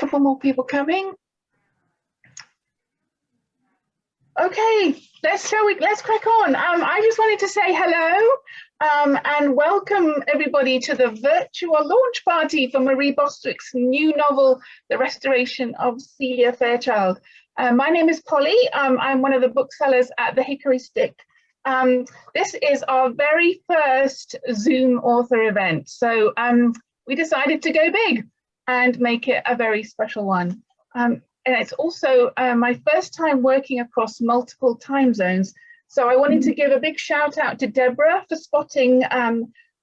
couple more people coming. Okay, let's crack on. I just wanted to say hello and welcome everybody to the virtual launch party for Marie Bostwick's new novel, The Restoration of Celia Fairchild. My name is Polly. I'm one of the booksellers at the Hickory Stick. This is our very first Zoom author event. So we decided to go big and make it a very special one. And it's also my first time working across multiple time zones. So I wanted to give a big shout out to Deborah for spotting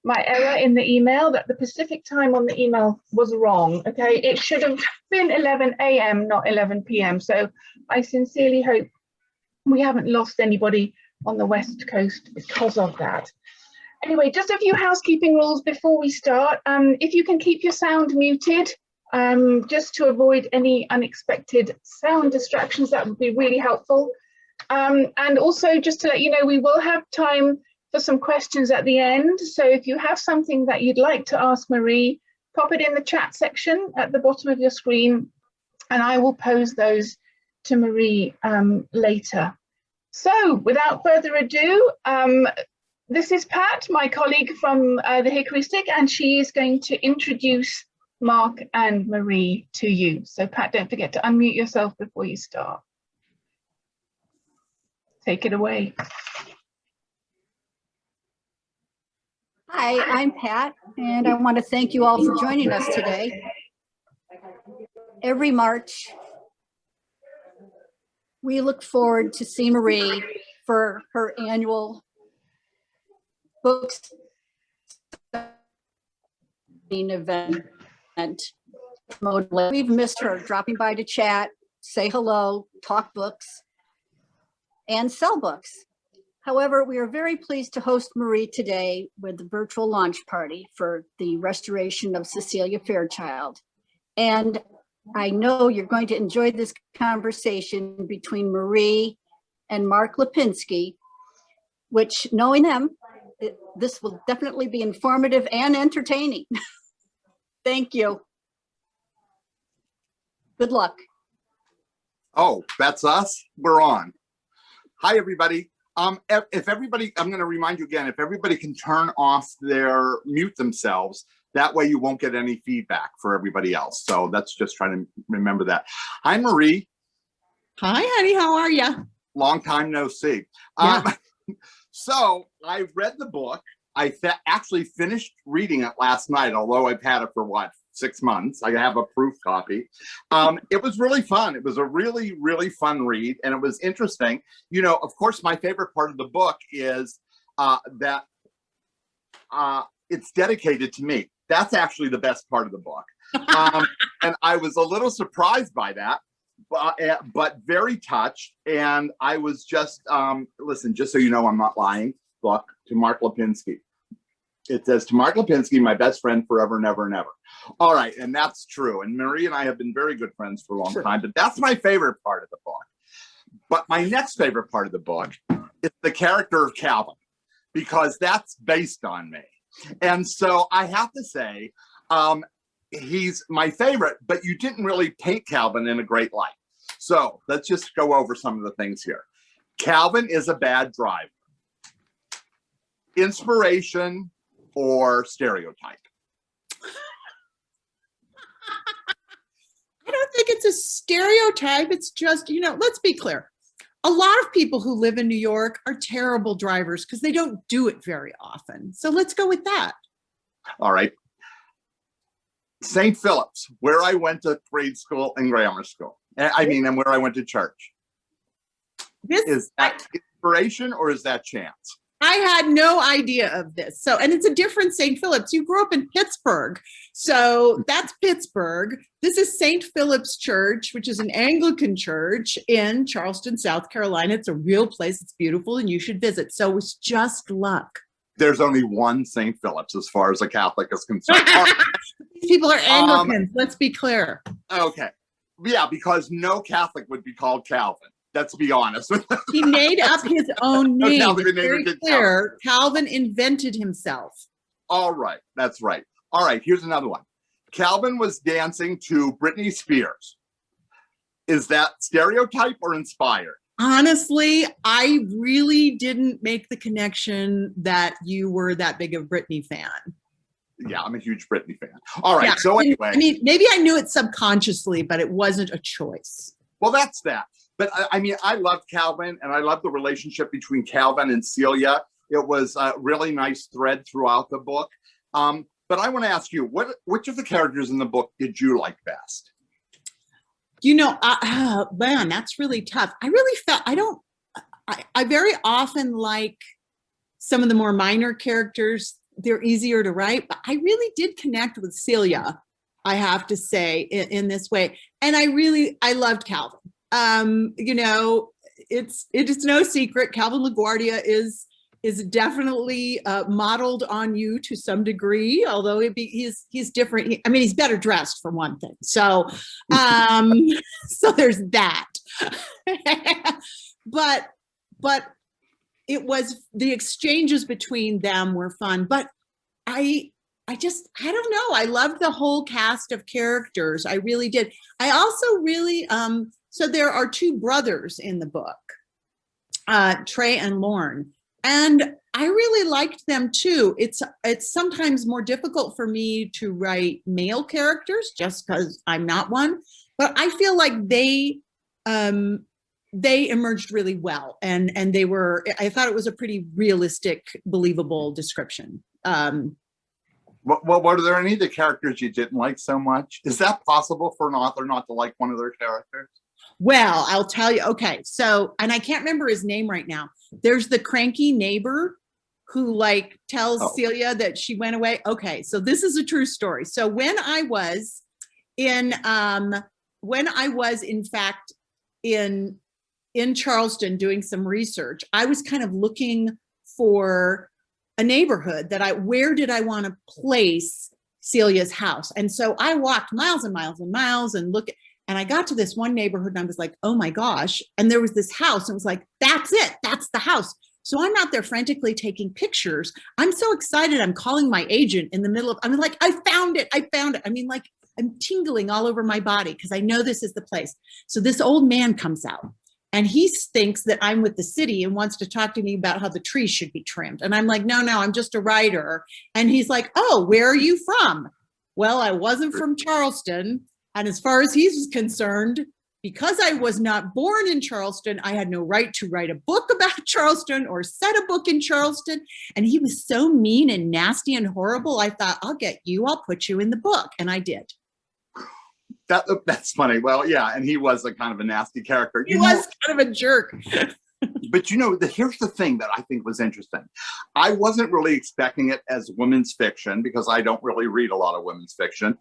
my error in the email, that the Pacific time on the email was wrong. Okay, it should have been 11 a.m., not 11 p.m. So I sincerely hope we haven't lost anybody on the West Coast because of that. Anyway, just a few housekeeping rules before we start. If you can keep your sound muted, just to avoid any unexpected sound distractions, that would be really helpful. And also just to let you know, we will have time for some questions at the end. So if you have something that you'd like to ask Marie, pop it in the chat section at the bottom of your screen, and I will pose those to Marie later. So without further ado, this is Pat, my colleague from the Hickory Stick, and she is going to introduce Mark and Marie to you. So Pat, don't forget to unmute yourself before you start. Take it away. Hi, I'm Pat, and I want to thank you all for joining us today. Every March, we look forward to see Marie for her annual books event. We've missed her dropping by to chat, say hello, talk books, and sell books. However, we are very pleased to host Marie today with the virtual launch party for the Restoration of Celia Fairchild. And I know you're going to enjoy this conversation between Marie and Mark Lipinski, which, knowing them, this will definitely be informative and entertaining. Thank you. Good luck. Oh, that's us? We're on. Hi, everybody. If everybody, I'm going to remind you again, if everybody can turn off mute themselves, that way you won't get any feedback for everybody else. So that's just trying to remember that. Hi, Marie. Hi, honey. How are you? Long time no see. Yeah. So I read the book. I actually finished reading it last night, although I've had it for, 6 months. I have a proof copy. It was really fun. It was a really, really fun read, and it was interesting. You know, of course, my favorite part of the book is that it's dedicated to me. That's actually the best part of the book. And I was a little surprised by that, but very touched. And I was just, listen, just so you know, I'm not lying, book to Mark Lipinski. It says, to Mark Lipinski, my best friend forever and ever and ever. All right, and that's true. And Marie and I have been very good friends for a long time, but that's my favorite part of the book. But my next favorite part of the book is the character of Calvin, because that's based on me. And so I have to say, he's my favorite, but you didn't really paint Calvin in a great light. So let's just go over some of the things here. Calvin is a bad driver. Inspiration or stereotype? I don't think it's a stereotype. It's just, you know, let's be clear. A lot of people who live in New York are terrible drivers because they don't do it very often. So let's go with that. All right. St. Philip's, where I went to grade school and grammar school. And where I went to church. Is that inspiration or is that chance? I had no idea of this. So, and it's a different St. Philip's. You grew up in Pittsburgh. So that's Pittsburgh. This is St. Philip's Church, which is an Anglican church in Charleston, South Carolina. It's a real place. It's beautiful and you should visit. So it was just luck. There's only one St. Philip's as far as a Catholic is concerned. These people are Anglicans. Let's be clear. Okay. Yeah, because no Catholic would be called Calvin. Let's be honest. He made up his own name. Calvin It's very clear. Calvin invented himself. All right. That's right. All right. Here's another one. Calvin was dancing to Britney Spears. Is that stereotype or inspired? Honestly, I really didn't make the connection that you were that big of a Britney fan. Yeah, I'm a huge Britney fan. All right, Yeah, so anyway. I mean, maybe I knew it subconsciously, but it wasn't a choice. Well, that's that. But I mean, I love Calvin, and I love the relationship between Calvin and Celia. It was a really nice thread throughout the book. But I want to ask you, which of the characters in the book did you like best? You know, man, that's really tough. I really felt, I very often like some of the more minor characters. They're easier to write, but I really did connect with Celia, I have to say, in this way. And I loved Calvin. You know, it's no secret, Calvin LaGuardia is definitely modeled on you to some degree, although he's different. I mean, he's better dressed for one thing. So, so there's that. but it was, the exchanges between them were fun. But I don't know. I loved the whole cast of characters. I really did. I also really, so there are two brothers in the book, Trey and Lorne. And I really liked them too. It's sometimes more difficult for me to write male characters just because I'm not one, but I feel like they emerged really well, and I thought it was a pretty realistic, believable description. Well, were there any of the characters you didn't like so much? Is that possible for an author not to like one of their characters? Well, I'll tell you. Okay, so, and I can't remember his name right now. There's the cranky neighbor who like tells Celia that she went away. Okay, so this is a true story. So when I was in fact in Charleston doing some research, I was kind of looking for a neighborhood where did I want to place Celia's house? And so I walked miles and miles and miles and I got to this one neighborhood and I was like, oh my gosh. And there was this house and it was like, that's it, that's the house. So I'm out there frantically taking pictures. I'm so excited. I'm calling my agent in the middle of, I'm like, I found it. I mean, like I'm tingling all over my body because I know this is the place. So this old man comes out and he thinks that I'm with the city and wants to talk to me about how the trees should be trimmed. And I'm like, no, I'm just a writer. And he's like, oh, where are you from? Well, I wasn't from Charleston. And as far as he's concerned, because I was not born in Charleston, I had no right to write a book about Charleston or set a book in Charleston. And he was so mean and nasty and horrible. I thought, I'll get you. I'll put you in the book. And I did. That's funny. Well, yeah. And he was a kind of a nasty character. He was kind of a jerk. But you know, here's the thing that I think was interesting. I wasn't really expecting it as women's fiction because I don't really read a lot of women's fiction,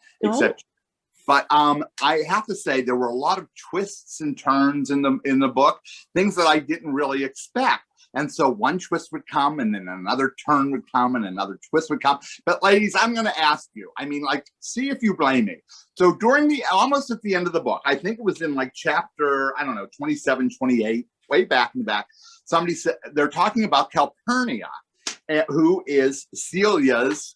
but I have to say there were a lot of twists and turns in the book, things that I didn't really expect. And so one twist would come and then another turn would come and another twist would come. But ladies, I'm going to ask you, I mean, like, see if you blame me. So during almost at the end of the book, I think it was in like chapter, I don't know, 27, 28, way back in the back, somebody said, they're talking about Calpurnia, who is Celia's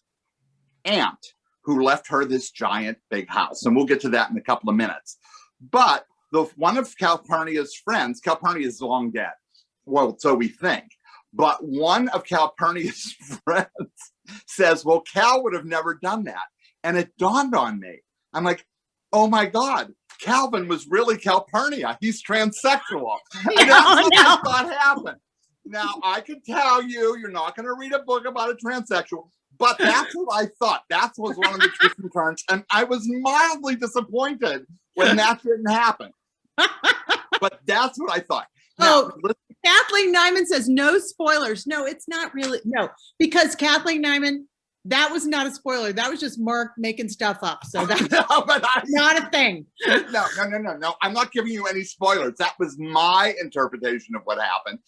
aunt, who left her this giant big house. And we'll get to that in a couple of minutes. But one of Calpurnia's friends, Calpurnia is long dead. Well, so we think. But one of Calpurnia's friends says, well, Cal would have never done that. And it dawned on me. I'm like, oh my God, Calvin was really Calpurnia. He's transsexual. And that's what I thought happened. Now, I can tell you, you're not going to read a book about a transsexual. But that's what I thought. That was one of the twists and turns. And I was mildly disappointed when that didn't happen. But that's what I thought. Now, Kathleen Nyman says no spoilers. No, it's not really. No, because Kathleen Nyman, that was not a spoiler. That was just Mark making stuff up. So that's not a thing. No. I'm not giving you any spoilers. That was my interpretation of what happened.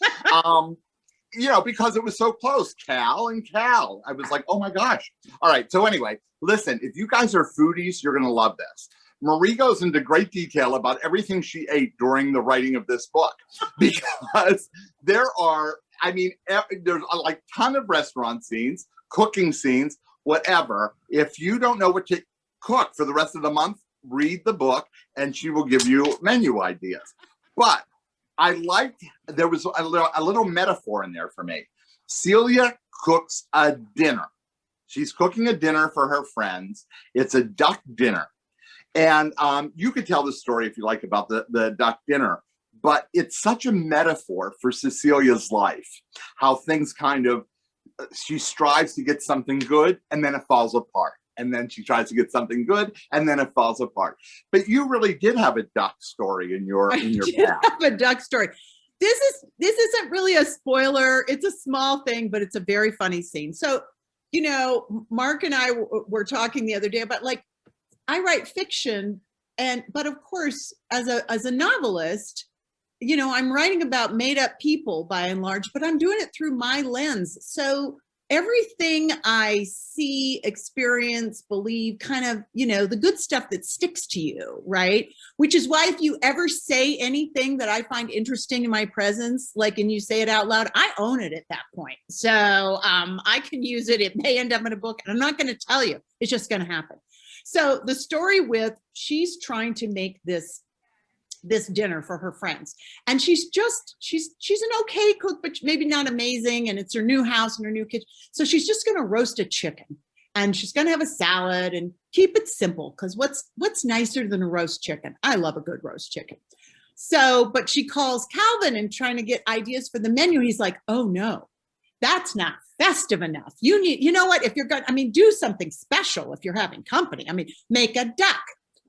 You know, because it was so close, Cal and Cal. I was like, oh my gosh. All right. So anyway, listen, if you guys are foodies, you're going to love this. Marie goes into great detail about everything she ate during the writing of this book, because there's like a ton of restaurant scenes, cooking scenes, whatever. If you don't know what to cook for the rest of the month, read the book, and she will give you menu ideas. But I liked, there was a little metaphor in there for me. Celia cooks a dinner. She's cooking a dinner for her friends. It's a duck dinner. And you could tell the story if you like about the duck dinner, but it's such a metaphor for Cecilia's life, how things kind of, she strives to get something good and then it falls apart. And then she tries to get something good and then it falls apart. But you really did have a duck story in your past. I have a duck story. This isn't really a spoiler. It's a small thing, but it's a very funny scene. So, you know, Mark and I were talking the other day about, like, I write fiction, but of course, as a novelist, you know, I'm writing about made up people by and large, but I'm doing it through my lens. So everything I see, experience, believe, kind of, you know, the good stuff that sticks to you, right? Which is why if you ever say anything that I find interesting in my presence, like, and you say it out loud, I own it at that point. So I can use it. It may end up in a book, and I'm not going to tell you. It's just going to happen. So the story with, she's trying to make this dinner for her friends, and she's an okay cook, but maybe not amazing, and it's her new house and her new kitchen, so she's just going to roast a chicken, and she's going to have a salad and keep it simple, because what's nicer than a roast chicken? I love a good roast chicken. So, but she calls Calvin and trying to get ideas for the menu. He's like, oh no, that's not festive enough. You know what, if you're going, I mean, do something special if you're having company. I mean, make a duck.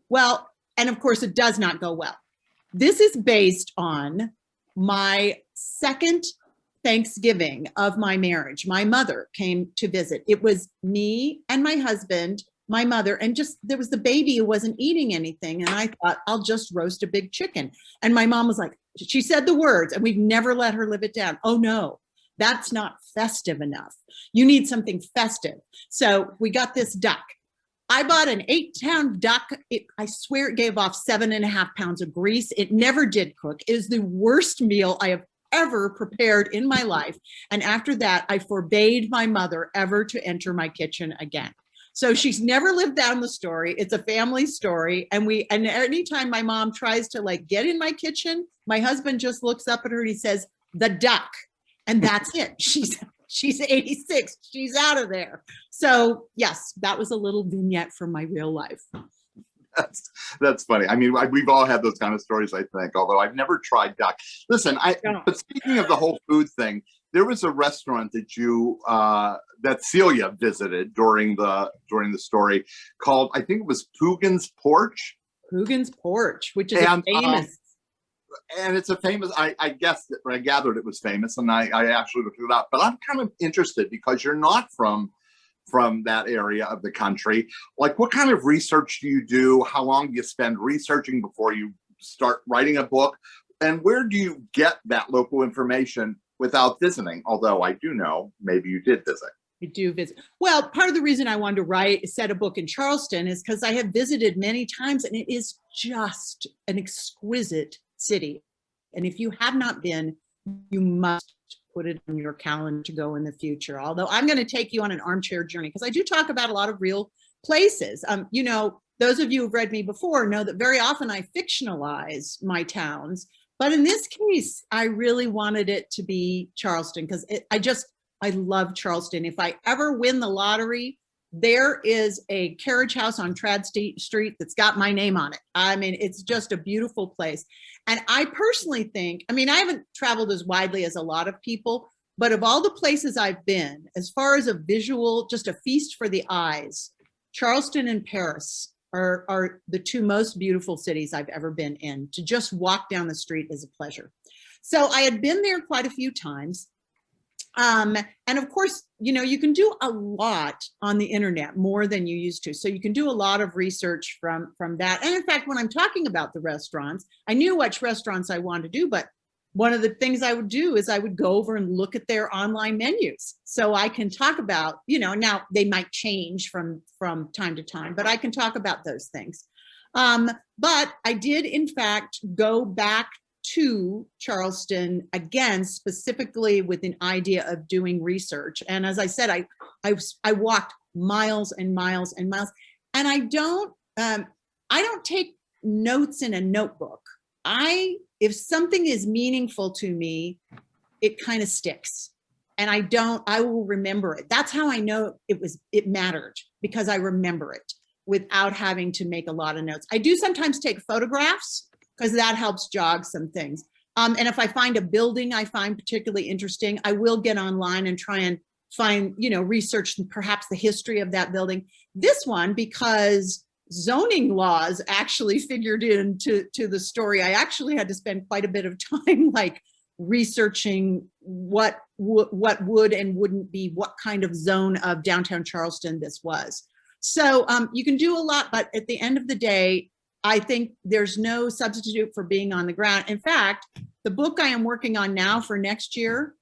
Well, and of course it does not go well. This is based on my second Thanksgiving of my marriage. My mother came to visit. It was me and my husband, my mother, and just, there was the baby who wasn't eating anything. And I thought, I'll just roast a big chicken. And my mom was like, she said the words, and we've never let her live it down. Oh no, that's not festive enough. You need something festive. So we got this duck. I bought an 8-pound duck. I swear it gave off 7.5 pounds of grease. It never did cook. It is the worst meal I have ever prepared in my life. And after that, I forbade my mother ever to enter my kitchen again. So she's never lived down the story. It's a family story. And anytime my mom tries to, like, get in my kitchen, my husband just looks up at her and he says, the duck. And that's it. She's 86. She's out of there. So yes, that was a little vignette from my real life. That's funny. I mean, we've all had those kind of stories, I think, although I've never tried duck. Listen, but speaking of the whole food thing, there was a restaurant that Celia visited during the story called, I think it was Poogan's Porch. Poogan's Porch, which is famous. And it's a famous, I guessed it, I gathered it was famous, and I actually looked it up. But I'm kind of interested, because you're not from that area of the country. Like, what kind of research do you do? How long do you spend researching before you start writing a book? And where do you get that local information without visiting? Although I do know maybe you did visit. I do visit. Well, part of the reason I wanted to set a book in Charleston is because I have visited many times, and it is just an exquisite city. And if you have not been, you must put it on your calendar to go in the future. Although I'm going to take you on an armchair journey, because I do talk about a lot of real places. You know, those of you who've read me before know that very often I fictionalize my towns. But in this case, I really wanted it to be Charleston, because I love Charleston. If I ever win the lottery, there is a carriage house on Trad Street that's got my name on it. I mean, it's just a beautiful place. And I personally think, I mean, I haven't traveled as widely as a lot of people, but of all the places I've been, as far as a visual, just a feast for the eyes, Charleston and Paris are the two most beautiful cities I've ever been in. To just walk down the street is a pleasure. So I had been there quite a few times. And of course, you know, you can do a lot on the internet, more than you used to. So you can do a lot of research from that. And in fact, when I'm talking about the restaurants, I knew which restaurants I wanted to do, but one of the things I would do is I would go over and look at their online menus. So I can talk about, you know, now they might change from time to time, but I can talk about those things. But I did, in fact, go back to Charleston again, specifically with an idea of doing research. And as I said, I walked miles and miles and miles. And I don't take notes in a notebook. If something is meaningful to me, it kind of sticks. And I will remember it. That's how I know it mattered, because I remember it without having to make a lot of notes. I do sometimes take photographs because that helps jog some things. And if I find a building I find particularly interesting, I will get online and try and find, research perhaps the history of that building. This one, because zoning laws actually figured into the story, I actually had to spend quite a bit of time like researching what would and wouldn't be what kind of zone of downtown Charleston this was. So you can do a lot, but at the end of the day, I think there's no substitute for being on the ground. In fact, the book I am working on now for next year,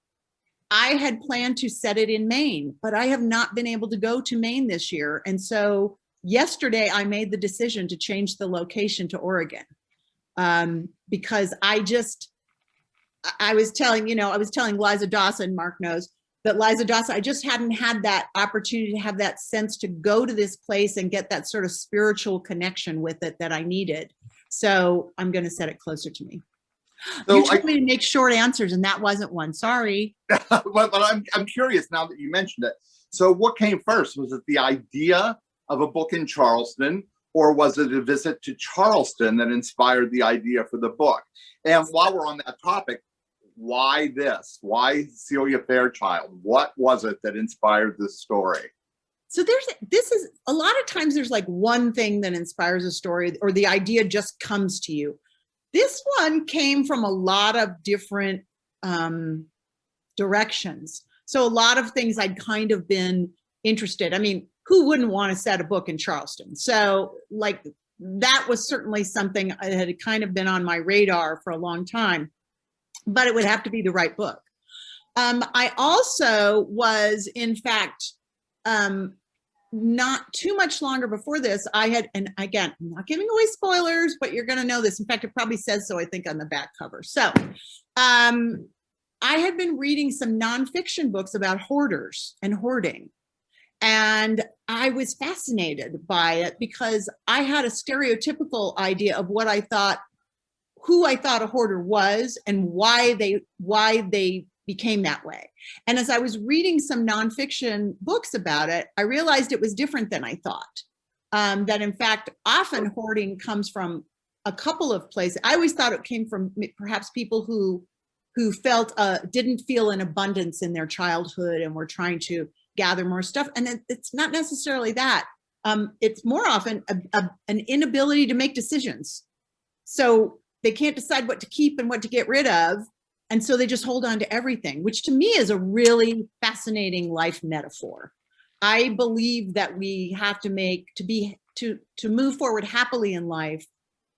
I had planned to set it in Maine, but I have not been able to go to Maine this year. And so yesterday I made the decision to change the location to Oregon, because I was telling Liza Dawson, Mark knows, that Liza Dawson, I just hadn't had that opportunity to have that sense to go to this place and get that sort of spiritual connection with it that I needed. So I'm going to set it closer to me. So you told me to make short answers, and that wasn't one. Sorry. But I'm curious now that you mentioned it. So what came first? Was it the idea of a book in Charleston, or was it a visit to Charleston that inspired the idea for the book? And while we're on that topic, why this? Why Celia Fairchild? What was it that inspired this story? So this is a lot of times there's like one thing that inspires a story, or the idea just comes to you. This one came from a lot of different directions. So a lot of things I'd kind of been interested. I mean, who wouldn't want to set a book in Charleston? So like that was certainly something that had kind of been on my radar for a long time, but it would have to be the right book. I also was, in fact, not too much longer before this, I had, and again, I'm not giving away spoilers, but you're going to know this. In fact, it probably says so, I think, on the back cover. So I had been reading some nonfiction books about hoarders and hoarding. And I was fascinated by it because I had a stereotypical idea of what I thought, who I thought a hoarder was and why they became that way. And as I was reading some nonfiction books about it, I realized it was different than I thought. That in fact, often hoarding comes from a couple of places. I always thought it came from perhaps people who felt didn't feel an abundance in their childhood and were trying to gather more stuff. And it's not necessarily that. It's more often an inability to make decisions. So they can't decide what to keep and what to get rid of. And so they just hold on to everything, which to me is a really fascinating life metaphor. I believe that we have to to move forward happily in life,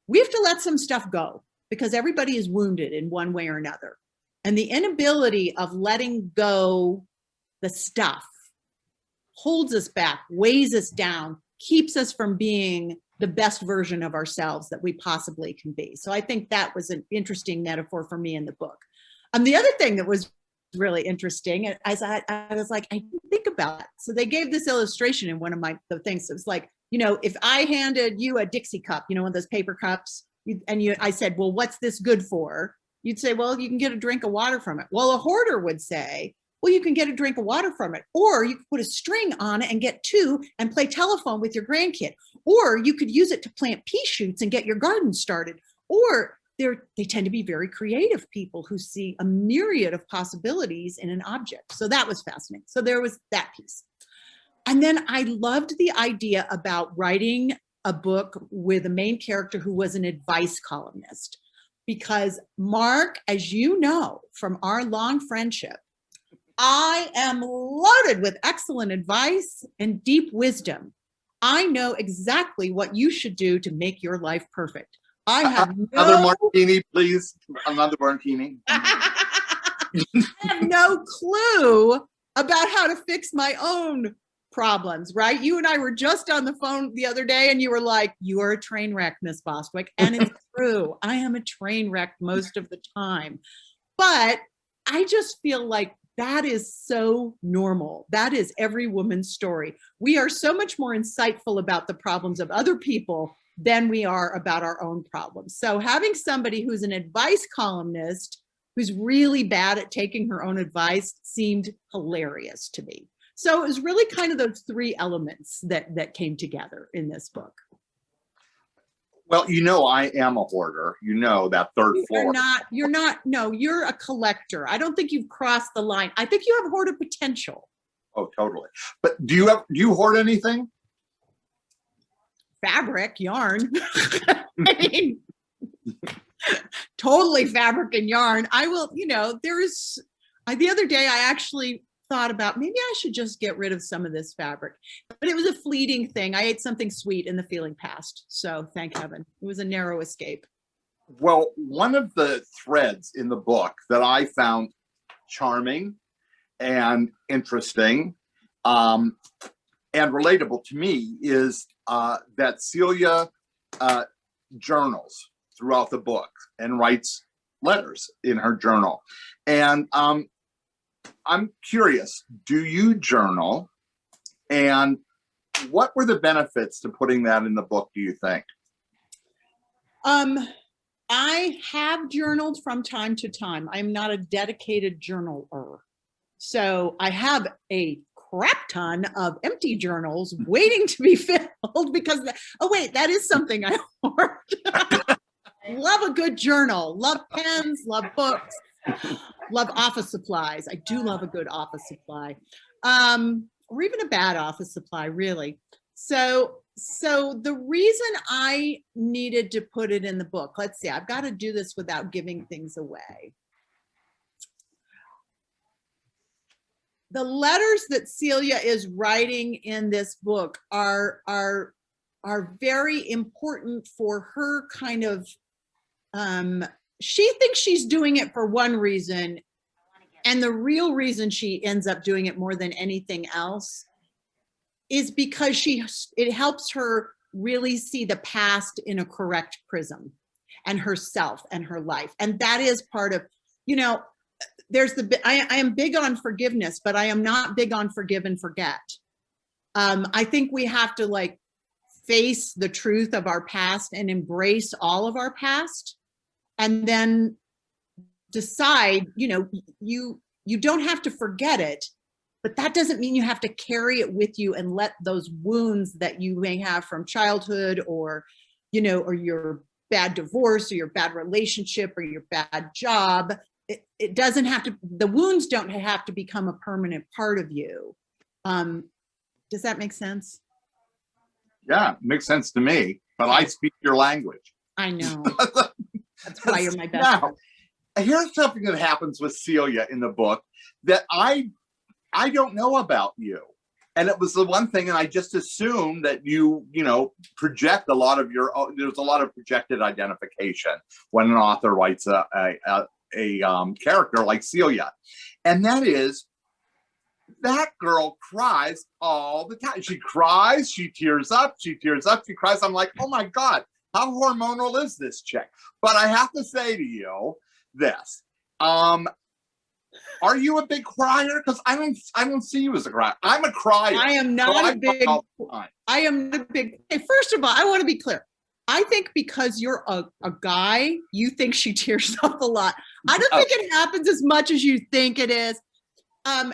we have to let some stuff go because everybody is wounded in one way or another. And the inability of letting go the stuff holds us back, weighs us down, keeps us from being the best version of ourselves that we possibly can be. So I think that was an interesting metaphor for me in the book. The other thing that was really interesting, as I was like, I didn't think about it. So they gave this illustration in one of the things. It was like, if I handed you a Dixie cup, one of those paper cups, I said, well, what's this good for? You'd say, well, you can get a drink of water from it. Well, a hoarder would say, well, you can get a drink of water from it, or you could put a string on it and get two and play telephone with your grandkid, or you could use it to plant pea shoots and get your garden started, or they tend to be very creative people who see a myriad of possibilities in an object. So that was fascinating. So there was that piece. And then I loved the idea about writing a book with a main character who was an advice columnist, because Mark, as you know, from our long friendship, I am loaded with excellent advice and deep wisdom. I know exactly what you should do to make your life perfect. I have another martini, please. Another martini. I have no clue about how to fix my own problems, right? You and I were just on the phone the other day and you were like, you are a train wreck, Miss Bostwick. And it's true. I am a train wreck most of the time. But I just feel like that is so normal. That is every woman's story. We are so much more insightful about the problems of other people than we are about our own problems. So having somebody who's an advice columnist who's really bad at taking her own advice seemed hilarious to me. So it was really kind of those three elements that came together in this book. Well, you know, I am a hoarder. You know, that third floor. No, you're a collector. I don't think you've crossed the line. I think you have hoarder potential. Oh, totally. But do you hoard anything? Fabric, yarn. I mean, totally fabric and yarn. I will, you know, the other day I actually thought about maybe I should just get rid of some of this fabric, but it was a fleeting thing. I ate something sweet and the feeling passed. So thank heaven. It was a narrow escape. Well, one of the threads in the book that I found charming and interesting and relatable to me is that Celia journals throughout the book and writes letters in her journal. And I'm curious, do you journal? And what were the benefits to putting that in the book, do you think? I have journaled from time to time. I'm not a dedicated journaler. So I have a crap ton of empty journals waiting to be filled because, oh wait, that is something I hoard. Love a good journal, love pens, love books, love office supplies. I do love a good office supply, or even a bad office supply, really. So the reason I needed to put it in the book, let's see, I've got to do this without giving things away. The letters that Celia is writing in this book are very important for her kind of, she thinks she's doing it for one reason, and the real reason she ends up doing it more than anything else is because it helps her really see the past in a correct prism and herself and her life. And that is part of, you know, I am big on forgiveness, but I am not big on forgive and forget. I think we have to like face the truth of our past and embrace all of our past, and then decide, you know, you don't have to forget it, but that doesn't mean you have to carry it with you and let those wounds that you may have from childhood, or, you know, or your bad divorce or your bad relationship or your bad job. It doesn't have to, the wounds don't have to become a permanent part of you. Does that make sense? Yeah, it makes sense to me, but I speak your language. I know. That's why you're my best friend. Now, here's something that happens with Celia in the book that I don't know about you. And it was the one thing, and I just assumed that you know, project a lot of your own, there's a lot of projected identification when an author writes a character like Celia. And that is, that girl cries all the time. She cries, she tears up, she cries. I'm like, oh my God, how hormonal is this chick? But I have to say to you this, are you a big crier? Because I don't see you as a crier. I'm a crier. I am not a big, first of all, I want to be clear. I think because you're a guy, you think she tears up a lot. I don't think it happens as much as you think it is.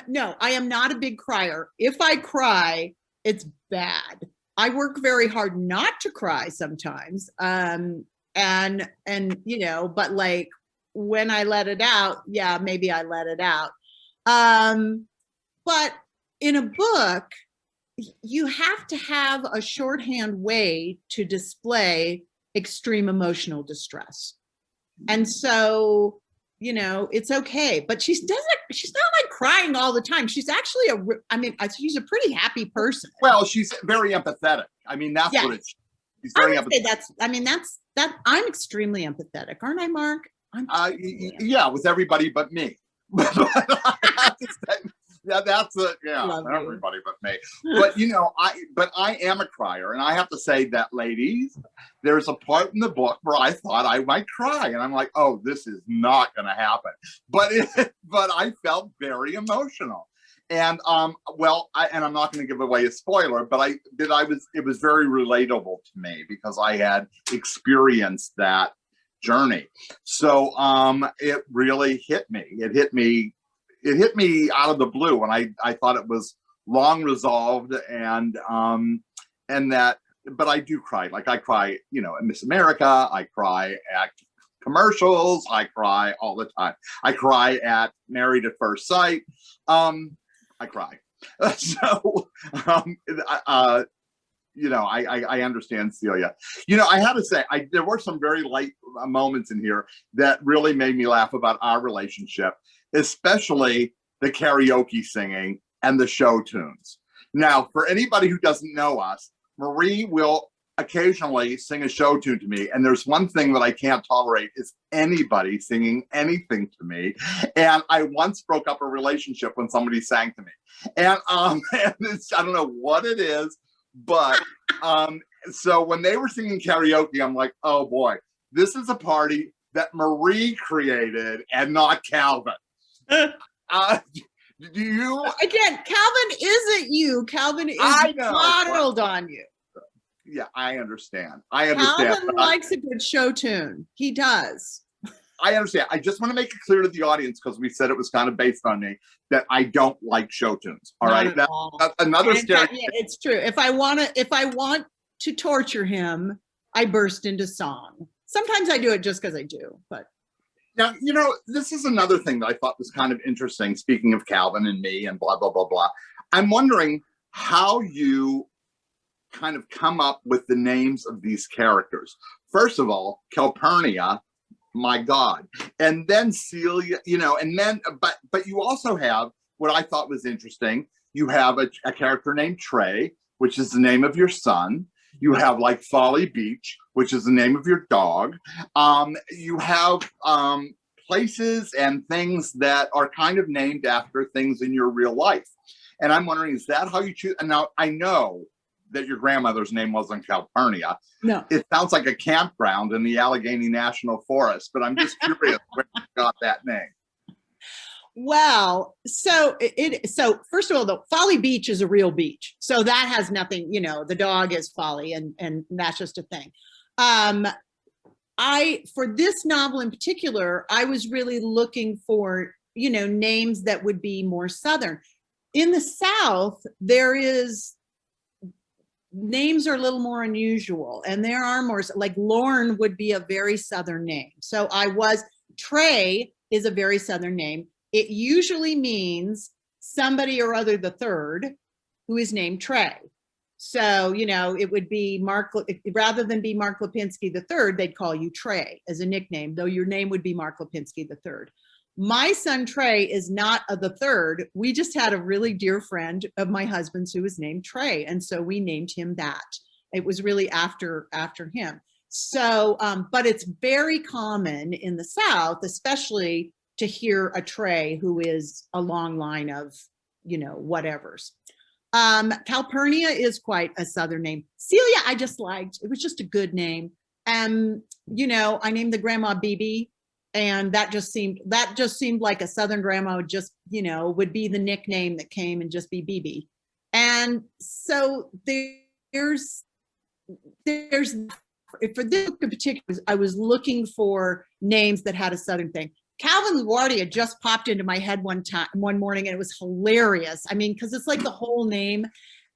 No, I am not a big crier. If I cry, it's bad. I work very hard not to cry sometimes. And you know, but like when I let it out, yeah, maybe I let it out. But in a book, you have to have a shorthand way to display extreme emotional distress. And so, you know, it's okay, but she's not like crying all the time. She's actually she's a pretty happy person. Well, she's very empathetic. I mean, that's what it's, she's very empathetic. I'm extremely empathetic, aren't I, Mark? Yeah, with everybody but me. Yeah, that's it. Yeah, Love you. everybody but me. But you know, I am a crier, and I have to say that, ladies, there's a part in the book where I thought I might cry, and I'm like, oh, this is not going to happen. But but I felt very emotional, and well, and I'm not going to give away a spoiler, but it was very relatable to me because I had experienced that journey. So it really hit me. It hit me out of the blue, and I thought it was long resolved, and that, but I do cry. Like I cry, you know, at Miss America, I cry at commercials, I cry all the time. I cry at Married at First Sight. I cry. So you know, I understand Celia. You know, I have to say, there were some very light moments in here that really made me laugh about our relationship, especially the karaoke singing and the show tunes. Now, for anybody who doesn't know us, Marie will occasionally sing a show tune to me. And there's one thing that I can't tolerate is anybody singing anything to me. And I once broke up a relationship when somebody sang to me. And, and I don't know what it is, but so when they were singing karaoke, I'm like, oh boy, this is a party that Marie created and not Calvin. Do you? Again, Calvin isn't you. Calvin is modeled on you. Yeah, I understand. I understand. Calvin likes a good show tune. He does. I understand. I just want to make it clear to the audience, because we said it was kind of based on me, that I don't like show tunes. All right, that's another stereotype. Yeah, it's true. If I want to torture him, I burst into song. Sometimes I do it just because I do. But now, you know, this is another thing that I thought was kind of interesting. Speaking of Calvin and me and blah blah blah blah, I'm wondering how you kind of come up with the names of these characters. First of all, Calpurnia, my God. And then Celia, you know, and then, but you also have what I thought was interesting. You have a character named Trey, which is the name of your son. You have like Folly Beach, which is the name of your dog. You have places and things that are kind of named after things in your real life. And I'm wondering, is that how you choose? And now I know that your grandmother's name wasn't Calpurnia. No. It sounds like a campground in the Allegheny National Forest, but I'm just curious where you got that name. Well, so first of all, the Folly Beach is a real beach. So that has nothing, you know, the dog is Folly, and that's just a thing. For this novel in particular, I was really looking for, you know, names that would be more Southern. In the South, names are a little more unusual, and there are more, like Lorne would be a very Southern name. So Trey is a very Southern name. It usually means somebody or other the third who is named Trey. So, you know, it would be Mark, rather than be Mark Lipinski the third, they'd call you Trey as a nickname, though your name would be Mark Lipinski the third. My son Trey is not the third. We just had a really dear friend of my husband's who was named Trey, and so we named him that. It was really after him. So, but it's very common in the South, especially, to hear a Trey who is a long line of, you know, whatevers. Calpurnia is quite a Southern name. Celia, I just liked. It was just a good name. You know, I named the grandma BB. And that just seemed like a Southern grandma would just, you know, would be the nickname that came and just be BB. And so there's for this book in particular, I was looking for names that had a Southern thing. Calvin LaGuardia just popped into my head one morning, and it was hilarious. I mean, because it's like the whole name.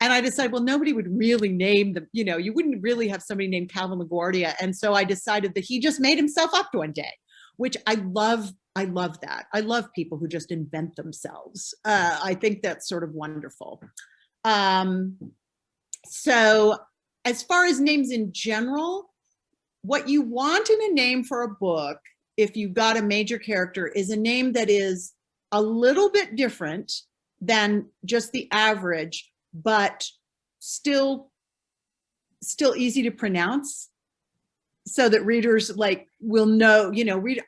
And I decided, well, nobody would really name them. You know, you wouldn't really have somebody named Calvin LaGuardia. And so I decided that he just made himself up one day, which I love. I love that. I love people who just invent themselves. I think that's sort of wonderful. So as far as names in general, what you want in a name for a book, if you've got a major character, is a name that is a little bit different than just the average, but still easy to pronounce. so that readers like will know, read.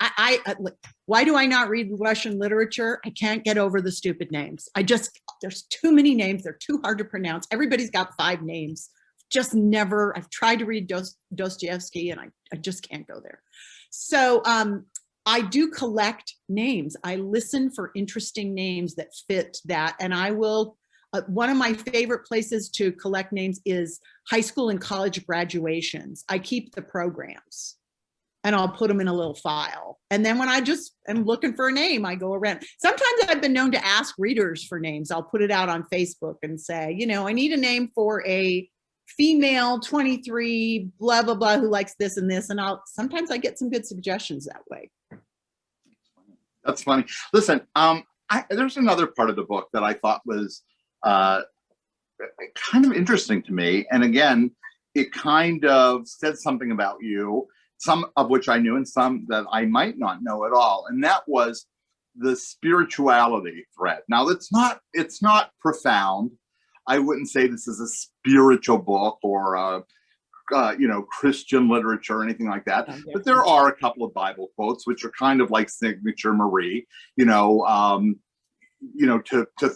Why do I not read Russian literature? I can't get over the stupid names. There's too many names. They're too hard to pronounce. Everybody's got 5 names. I've tried to read Dostoevsky and I just can't go there. So I do collect names. I listen for interesting names that fit that. And I will, one of my favorite places to collect names is high school and college graduations. I keep the programs and I'll put them in a little file. And then when I just am looking for a name, I go around. Sometimes I've been known to ask readers for names. I'll put it out on Facebook and say, I need a name for a female 23, blah, blah, blah, who likes this and this. And sometimes I get some good suggestions that way. That's funny. Listen, there's another part of the book that I thought was kind of interesting to me. And again, it kind of said something about you, some of which I knew and some that I might not know at all. And that was the spirituality thread. Now, it's not profound. I wouldn't say this is a spiritual book or Christian literature or anything like that. Oh, yeah. But there are a couple of Bible quotes which are kind of like signature Marie, to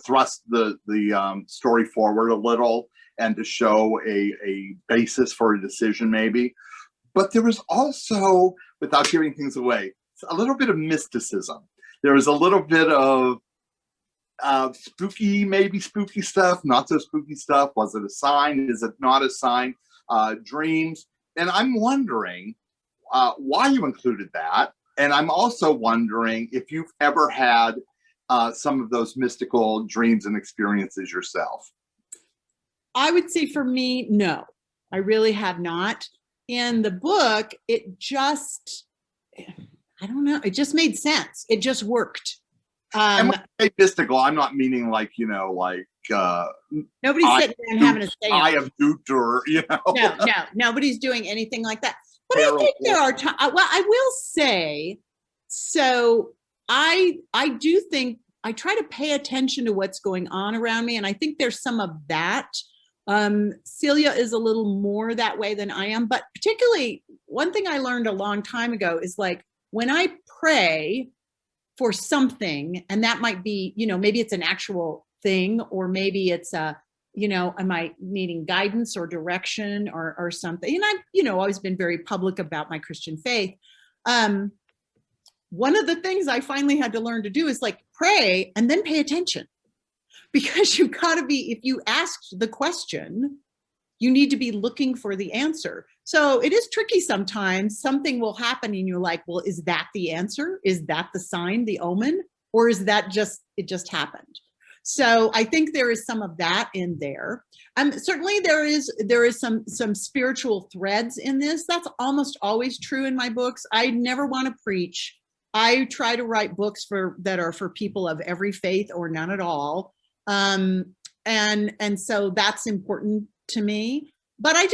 thrust the story forward a little and to show a basis for a decision maybe. But there was also, without giving things away, a little bit of mysticism. There was a little bit of spooky stuff, not so spooky stuff. Was it a sign? Is it not a sign? Dreams. And I'm wondering why you included that. And I'm also wondering if you've ever had some of those mystical dreams and experiences yourself. I would say for me, no, I really have not. In the book, it just made sense. It just worked. And when I say mystical, I'm not meaning like, nobody's sitting there and having a seance. Eye of Newt or, No, nobody's doing anything like that. But I think there are times, well, I will say, so I do think, I try to pay attention to what's going on around me. And I think there's some of that. Celia is a little more that way than I am. But particularly, one thing I learned a long time ago is like, when I pray for something, and that might be, maybe it's an actual thing, or maybe it's am I needing guidance or direction or something? And I've, always been very public about my Christian faith. One of the things I finally had to learn to do is like pray and then pay attention, because you've got to be, if you asked the question, you need to be looking for the answer. So it is tricky sometimes. Something will happen and you're like, well, is that the answer? Is that the sign, the omen? Or is that it just happened? So I think there is some of that in there. Certainly there is some spiritual threads in this. That's almost always true in my books. I never want to preach. I try to write books that are for people of every faith or none at all. And so that's important to me. But I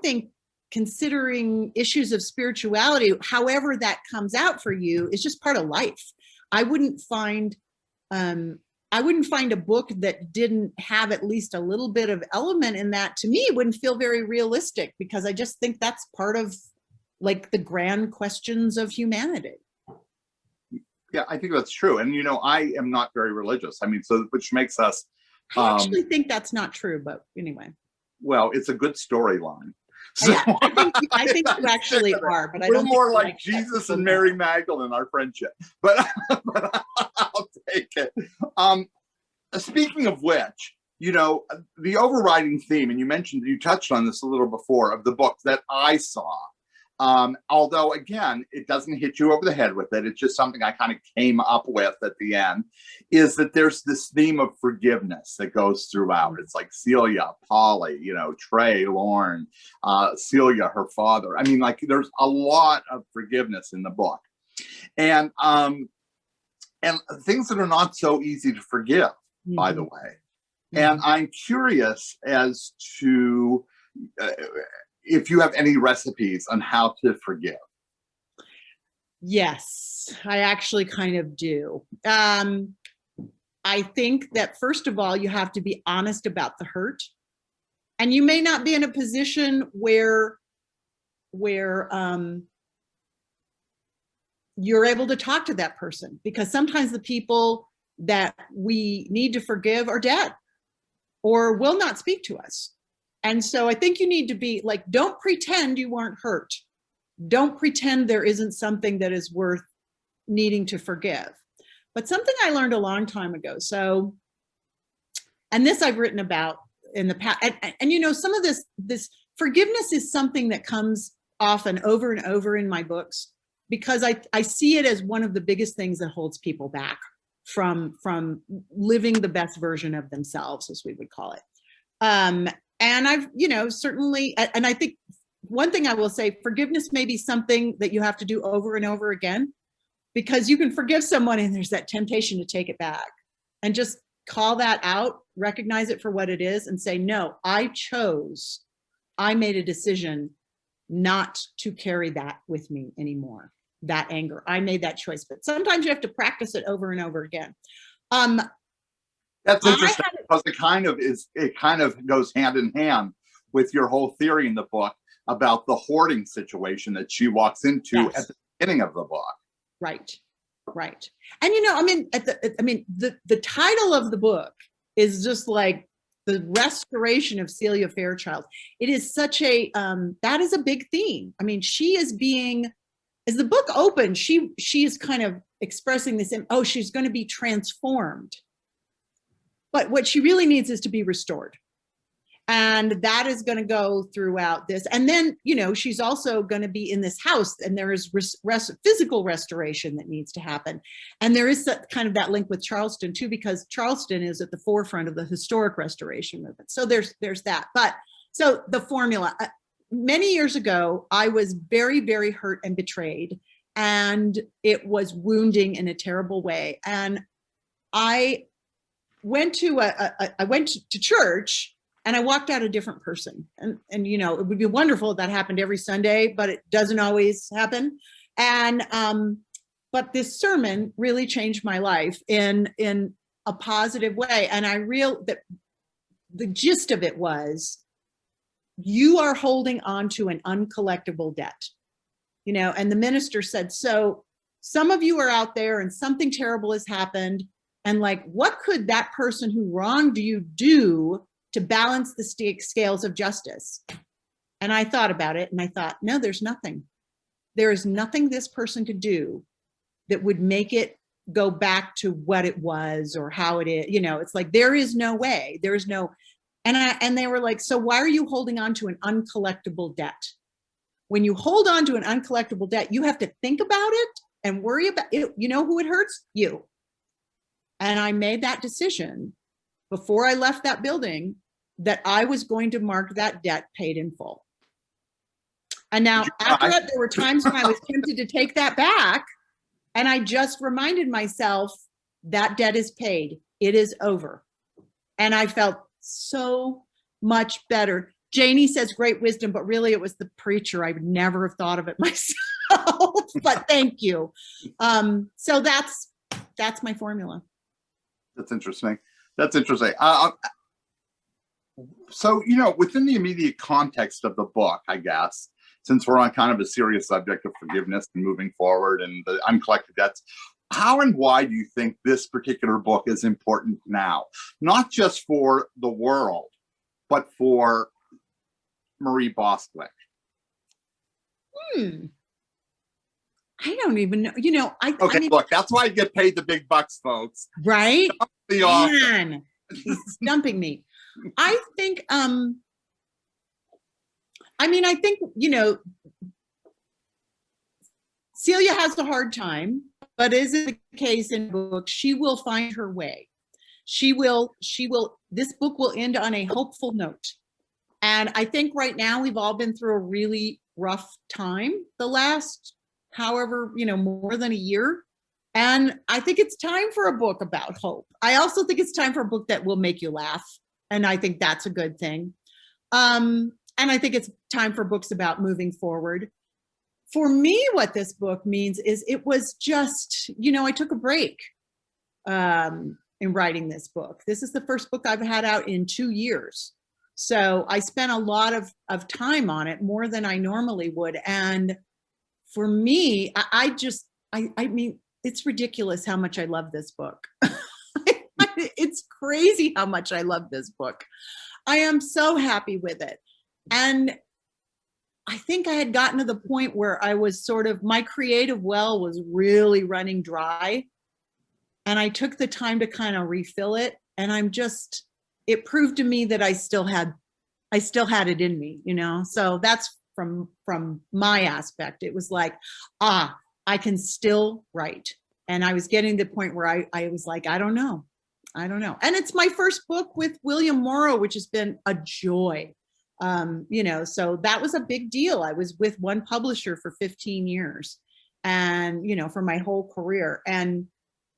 think considering issues of spirituality, however that comes out for you, is just part of life. I wouldn't find a book that didn't have at least a little bit of element in that. To me, it wouldn't feel very realistic, because I just think that's part of like the grand questions of humanity. Yeah, I think that's true. And, I am not very religious. I mean, which makes us. I actually think that's not true, but anyway. Well, it's a good storyline. So yeah, I think you actually are, but I don't. We're more like Jesus and Mary Magdalene, our friendship. But I'll take it. Speaking of which, the overriding theme, and you touched on this a little before, of the book that I saw. Although again, it doesn't hit you over the head with it. It's just something I kind of came up with at the end, is that there's this theme of forgiveness that goes throughout. It's like Celia, Polly, Trey, Lauren, Celia, her father. I mean, like there's a lot of forgiveness in the book, and things that are not so easy to forgive, by the way. And I'm curious as to if you have any recipes on how to forgive. Yes, I actually kind of do. I think that first of all, you have to be honest about the hurt. And you may not be in a position where you're able to talk to that person, because sometimes the people that we need to forgive are dead or will not speak to us. And so I think you need to be like, don't pretend you weren't hurt. Don't pretend there isn't something that is worth needing to forgive. But something I learned a long time ago. So, and this I've written about in the past, and you know, some of this forgiveness is something that comes often over and over in my books, because I see it as one of the biggest things that holds people back from living the best version of themselves, as we would call it. And I've, you know, certainly, and I think one thing I will say, forgiveness may be something that you have to do over and over again, because you can forgive someone and there's that temptation to take it back, and just call that out, recognize it for what it is, and say, no, I made a decision not to carry that with me anymore, that anger. I made that choice. But sometimes you have to practice it over and over again. That's interesting, because it kind of goes hand in hand with your whole theory in the book about the hoarding situation that she walks into Yes. at the beginning of the book. Right. And you know, I mean, the title of the book is just like the Restoration of Celia Fairchild. It is such a that is a big theme. I mean, she is being, as the book opens, she is kind of expressing this, oh, she's going to be transformed. But what she really needs is to be restored. And that is going to go throughout this. And then, you know, she's also going to be in this house, and there is physical restoration that needs to happen. And there is kind of that link with Charleston too, because Charleston is at the forefront of the historic restoration movement. So there's that. But so the formula, many years ago, I was very, very hurt and betrayed, and it was wounding in a terrible way. And I went to church, and I walked out a different person. And you know, it would be wonderful if that happened every Sunday, but it doesn't always happen. And but this sermon really changed my life in a positive way. And that the gist of it was, you are holding on to an uncollectible debt. You know, and the minister said, so some of you are out there and something terrible has happened. And like, what could that person who wronged you do to balance the scales of justice? And I thought about it, and I thought, no, there's nothing. There is nothing this person could do that would make it go back to what it was or how it is. You know, it's like, there is no way. There is no, and they were like, so why are you holding on to an uncollectible debt? When you hold on to an uncollectible debt, you have to think about it and worry about it. You know who it hurts? You. And I made that decision before I left that building, that I was going to mark that debt paid in full. And now after that, there were times when I was tempted to take that back. And I just reminded myself, that debt is paid. It is over. And I felt so much better. Janie says great wisdom, but really it was the preacher. I would never have thought of it myself, but thank you. So that's my formula. That's interesting. That's interesting. So, you know, within the immediate context of the book, I guess, since we're on kind of a serious subject of forgiveness and moving forward and the uncollected debts, how and why do you think this particular book is important now? Not just for the world, but for Marie Bostwick? I don't even know. You know, I mean, look, that's why I get paid the big bucks, folks. Right? The author. Man, he's stumping me. I think, I think, you know, Celia has a hard time, but as is the case in the book, she will find her way. This book will end on a hopeful note. And I think right now we've all been through a really rough time, the last, however, you know, more than a year. And I think it's time for a book about hope. I also think it's time for a book that will make you laugh. And I think that's a good thing. And I think it's time for books about moving forward. For me, what this book means is it was just, you know, I took a break in writing this book. This is the first book I've had out in 2 years. So I spent a lot of time on it, more than I normally would. And for me, I mean, it's ridiculous how much I love this book. It's crazy how much I love this book. I am so happy with it. And I think I had gotten to the point where I was sort of, my creative well was really running dry. And I took the time to kind of refill it. And it proved to me that I still had it in me, you know? So that's from my aspect. It was like, I can still write. And I was getting to the point where I was like, I don't know. And it's my first book with William Morrow, which has been a joy. You know, so that was a big deal. I was with one publisher for 15 years and, you know, for my whole career. And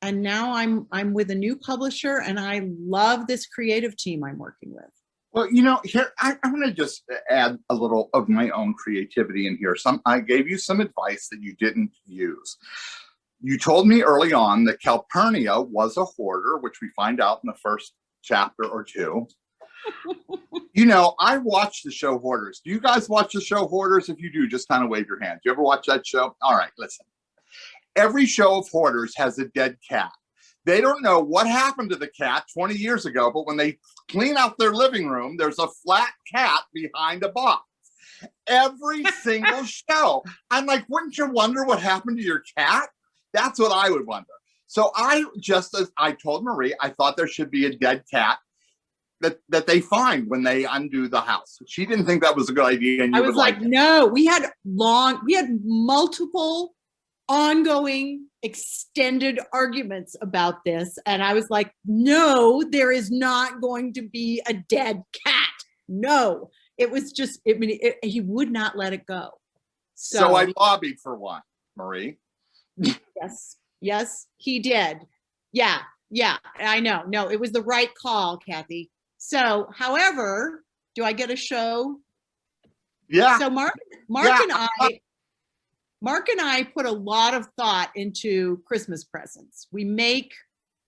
now I'm with a new publisher, and I love this creative team I'm working with. Well, you know, here, I'm going to just add a little of my own creativity in here. I gave you some advice that you didn't use. You told me early on that Calpurnia was a hoarder, which we find out in the first chapter or two. You know, I watch the show Hoarders. Do you guys watch the show Hoarders? If you do, just kind of wave your hand. Do you ever watch that show? All right, listen. Every show of Hoarders has a dead cat. They don't know what happened to the cat 20 years ago, but when they clean out their living room, there's a flat cat behind a box. Every single show. I'm like, wouldn't you wonder what happened to your cat? That's what I would wonder. So as I told Marie, I thought there should be a dead cat that they find when they undo the house. She didn't think that was a good idea. And I was like, no, we had multiple ongoing extended arguments about this. And I was like, no, there is not going to be a dead cat. No, it was just, he would not let it go. So I lobbied for one, Marie. Yes, he did. Yeah, I know. No, it was the right call, Kathy. So, however, do I get a show? Yeah. So Mark and I put a lot of thought into Christmas presents. We make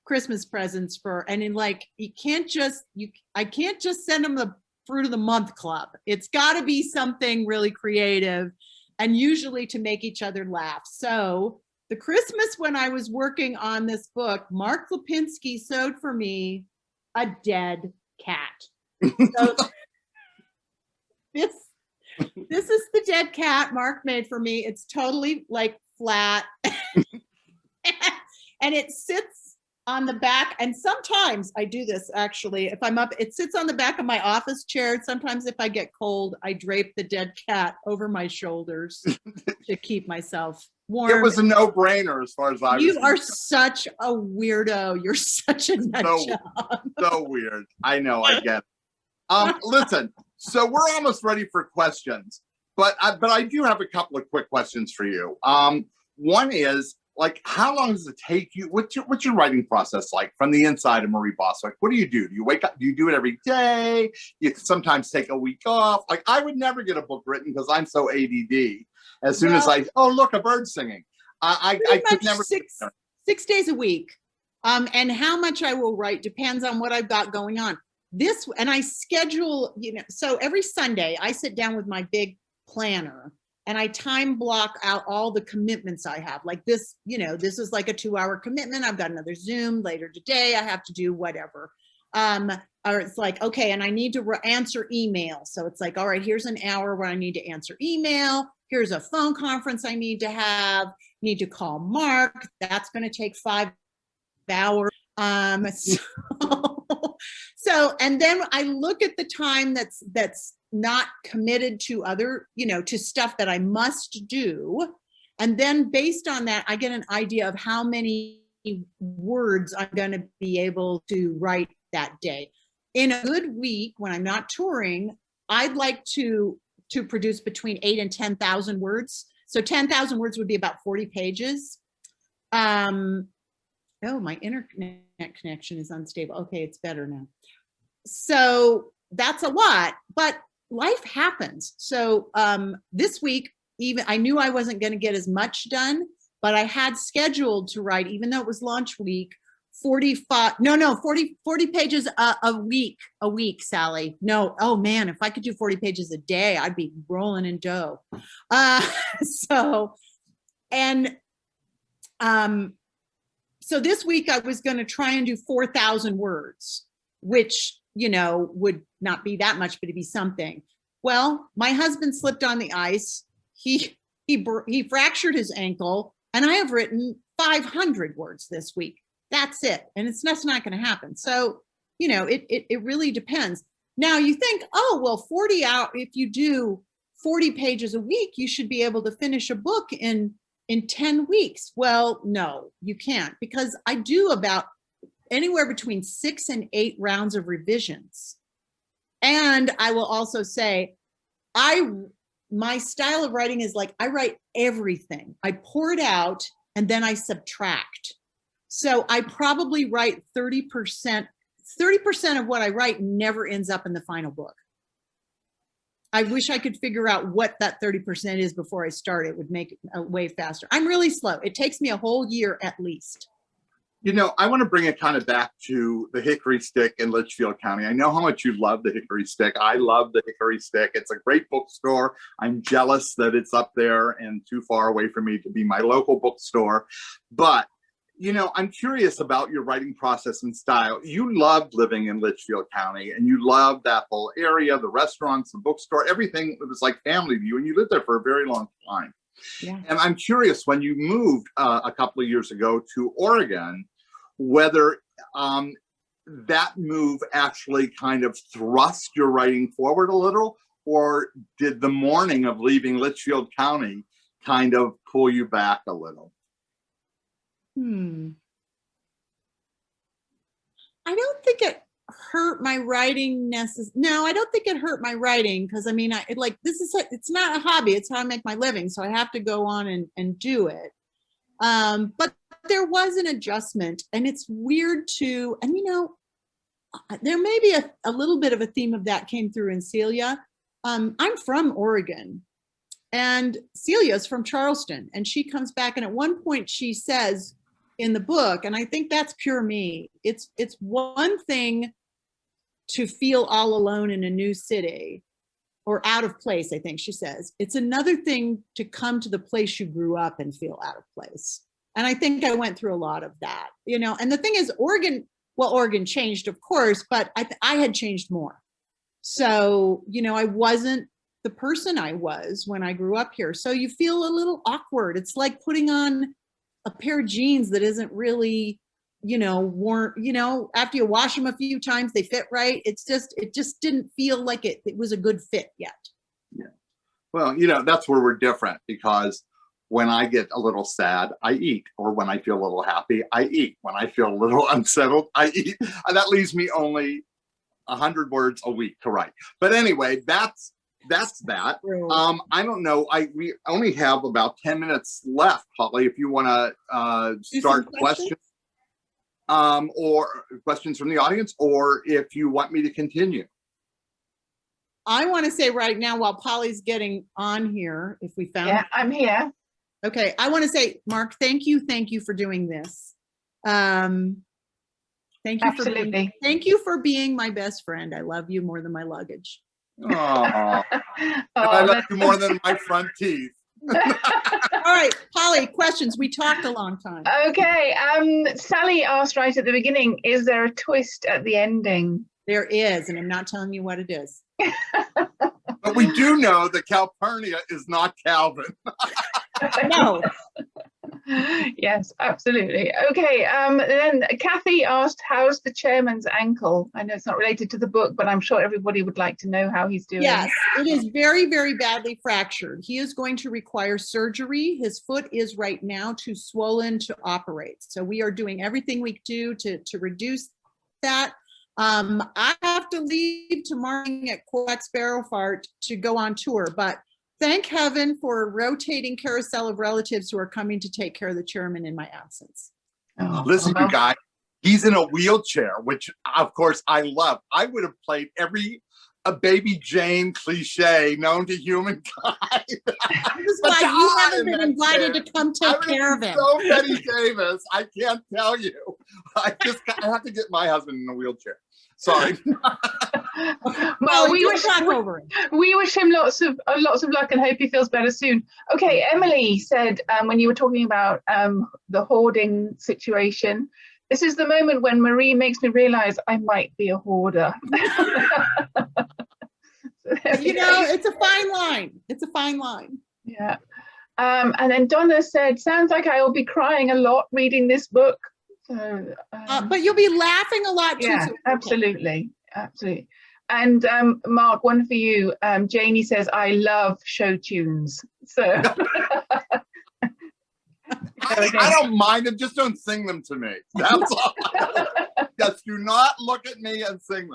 Christmas presents I can't just send them the Fruit of the Month Club. It's got to be something really creative, and usually to make each other laugh. So the Christmas when I was working on this book, Mark Lipinski sewed for me a dead cat. So this is the dead cat Mark made for me. It's totally like flat and it sits on the back. And sometimes I do this actually, if I'm up, it sits on the back of my office chair. Sometimes if I get cold, I drape the dead cat over my shoulders to keep myself warm. It was a no-brainer as far as I was concerned. You are such a weirdo. You're such a nut job. So weird. I know, I get it. Listen, so we're almost ready for questions, but I do have a couple of quick questions for you. One is, like, how long does it take you? What's your writing process like from the inside of Marie Bostwick? What do you do? Do you wake up? Do you do it every day? You sometimes take a week off. Like, I would never get a book written because I'm so ADD. As soon as look, a bird singing. I could never. 6 days a week. And how much I will write depends on what I've got going on. And I schedule, so every Sunday I sit down with my big planner and I time block out all the commitments I have. Like this, this is like a 2-hour commitment. I've got another Zoom later today. I have to do whatever. Or it's like, okay, and I need to answer email. So it's like, all right, here's an hour where I need to answer email. Here's a phone conference I need to have. Need to call Mark. That's going to take 5 hours. So, and then I look at the time that's not committed to other, to stuff that I must do. And then based on that, I get an idea of how many words I'm going to be able to write that day. In a good week, when I'm not touring, I'd like to produce between 8,000 and 10,000 words. So 10,000 words would be about 40 pages. Oh, my internet connection is unstable. Okay, it's better now. So that's a lot, but life happens. So this week, even I knew I wasn't going to get as much done, but I had scheduled to write, even though it was launch week, 45, no, 40 pages a week, Sally. No, oh man, if I could do 40 pages a day, I'd be rolling in dough. So this week I was going to try and do 4,000 words, which, would not be that much, but it'd be something. Well, my husband slipped on the ice. He fractured his ankle, and I have written 500 words this week. That's it. And it's just not going to happen. So, it really depends. Now you think, oh, well, 40 hours, if you do 40 pages a week, you should be able to finish a book in 10 weeks. Well, no, you can't, because I do about anywhere between 6 and 8 rounds of revisions. And I will also say, my style of writing is like, I write everything. I pour it out and then I subtract. So I probably write 30% of what I write never ends up in the final book. I wish I could figure out what that 30% is before I start. It would make it way faster. I'm really slow. It takes me a whole year at least. I want to bring it kind of back to the Hickory Stick in Litchfield County. I know how much you love the Hickory Stick. I love the Hickory Stick. It's a great bookstore. I'm jealous that it's up there and too far away for me to be my local bookstore. But, I'm curious about your writing process and style. You loved living in Litchfield County, and you loved that whole area, the restaurants, the bookstore, everything. It was like family to you, and you lived there for a very long time. Yeah. And I'm curious, when you moved a couple of years ago to Oregon, whether that move actually kind of thrust your writing forward a little, or did the morning of leaving Litchfield County kind of pull you back a little? I don't think it hurt my writing No, I don't think it hurt my writing, because it's not a hobby. It's how I make my living. So I have to go on and do it. But there was an adjustment, and it's weird too. And there may be a little bit of a theme of that came through in Celia. I'm from Oregon, and Celia's from Charleston, and she comes back, and at one point she says in the book, and I think that's pure me, it's one thing to feel all alone in a new city or out of place. I think she says it's another thing to come to the place you grew up and feel out of place. And I think I went through a lot of that, and the thing is, Oregon changed, of course, but I had changed more. So, I wasn't the person I was when I grew up here. So you feel a little awkward. It's like putting on a pair of jeans that isn't really, worn, after you wash them a few times, they fit right. It just didn't feel like it was a good fit yet. Yeah. Well, that's where we're different, because when I get a little sad, I eat. Or when I feel a little happy, I eat. When I feel a little unsettled, I eat. And that leaves me only 100 words a week to write. But anyway, that's that. I don't know. We only have about 10 minutes left, Holly, if you want to start questions or questions from the audience, or if you want me to continue. I want to say right now, while Polly's getting on here, if we found. Yeah, I'm here. Okay, I want to say, Mark, thank you for doing this. Thank you. Absolutely. Thank you for being my best friend. I love you more than my luggage. Oh, I love you more than my front teeth. All right, Polly, questions. We talked a long time. Okay. Sally asked right at the beginning, is there a twist at the ending? There is, and I'm not telling you what it is. But we do know that Calpurnia is not Calvin. No. Yes, absolutely. Okay. Then Kathy asked, how's the chairman's ankle? I know it's not related to the book, but I'm sure everybody would like to know how he's doing. Yes, it is very, very badly fractured. He is going to require surgery. His foot is right now too swollen to operate. So we are doing everything we do to reduce that. I have to leave tomorrow at Quebec Sparrowfart to go on tour, but thank heaven for a rotating carousel of relatives who are coming to take care of the chairman in my absence. Oh, listen, you guys, he's in a wheelchair, which of course I love. I would have played every Baby Jane cliche known to humankind. This is why you haven't been invited to come take care of him. So Betty Davis, I can't tell you. I have to get my husband in a wheelchair. Sorry. Well, we just talk over it. wish him lots of luck and hope he feels better soon. Okay, Emily said when you were talking about the hoarding situation, this is the moment when Marie makes me realize I might be a hoarder. You know, it's a fine line. It's a fine line. Yeah. And then Donna said, sounds like I will be crying a lot reading this book. So, but you'll be laughing a lot too. yeah, so absolutely. Absolutely. And Mark, one for you. Janie says, I love show tunes. So I don't mind them, just don't sing them to me. That's all. Just do not look at me and sing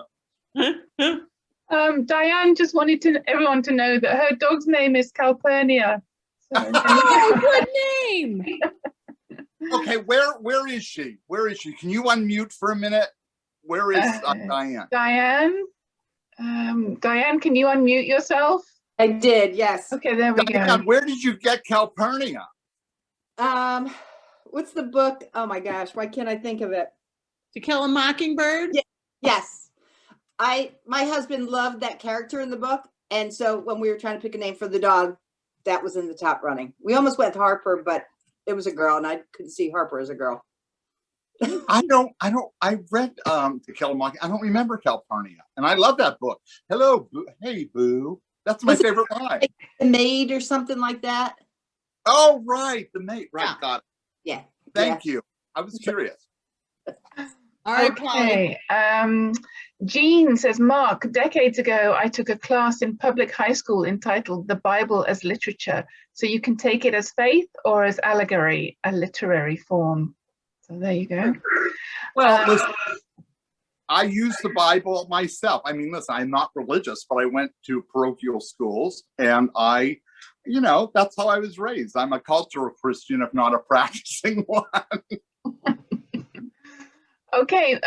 them. Diane just wanted everyone to know that her dog's name is Calpurnia. So, oh, good name. Okay, where is she? Where is she? Can you unmute for a minute? Where is Diane? Diane, can you unmute yourself? I did, yes. Okay, there we Diane, go. where did you get Calpurnia? What's the book? Oh my gosh, why can't I think of it? To Kill a Mockingbird? Yeah. Yes. My husband loved that character in the book. And so when we were trying to pick a name for the dog, that was in the top running. We almost went with Harper, but it was a girl and I couldn't see Harper as a girl. I read To Kill a Mockingbird. I don't remember Calpurnia. And I love that book. Hello, Boo. Hey, Boo. That's my favorite line. Like The Maid or something like that. Oh, right. The Maid. Right, Yeah. got it. Yeah. Thank you. I was curious. All right, Polly. Okay. Jean says, Mark, decades ago, I took a class in public high school entitled The Bible as Literature. So you can take it as faith or as allegory, a literary form. So there you go. Well, listen, I use the Bible myself. I mean, listen, I'm not religious, but I went to parochial schools and that's how I was raised. I'm a cultural Christian, if not a practicing one. Okay,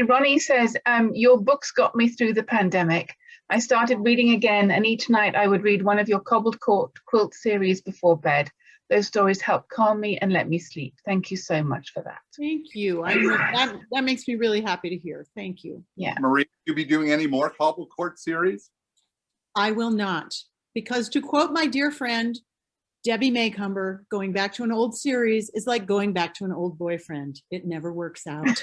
Ronnie says, your books got me through the pandemic. I started reading again, and each night I would read one of your cobbled quilt series before bed. Those stories help calm me and let me sleep. Thank you so much for that. Thank you. That makes me really happy to hear. Thank you. Yeah. Marie, will you be doing any more cobbled quilt series? I will not, because to quote my dear friend, Debbie Maycumber, going back to an old series is like going back to an old boyfriend. It never works out.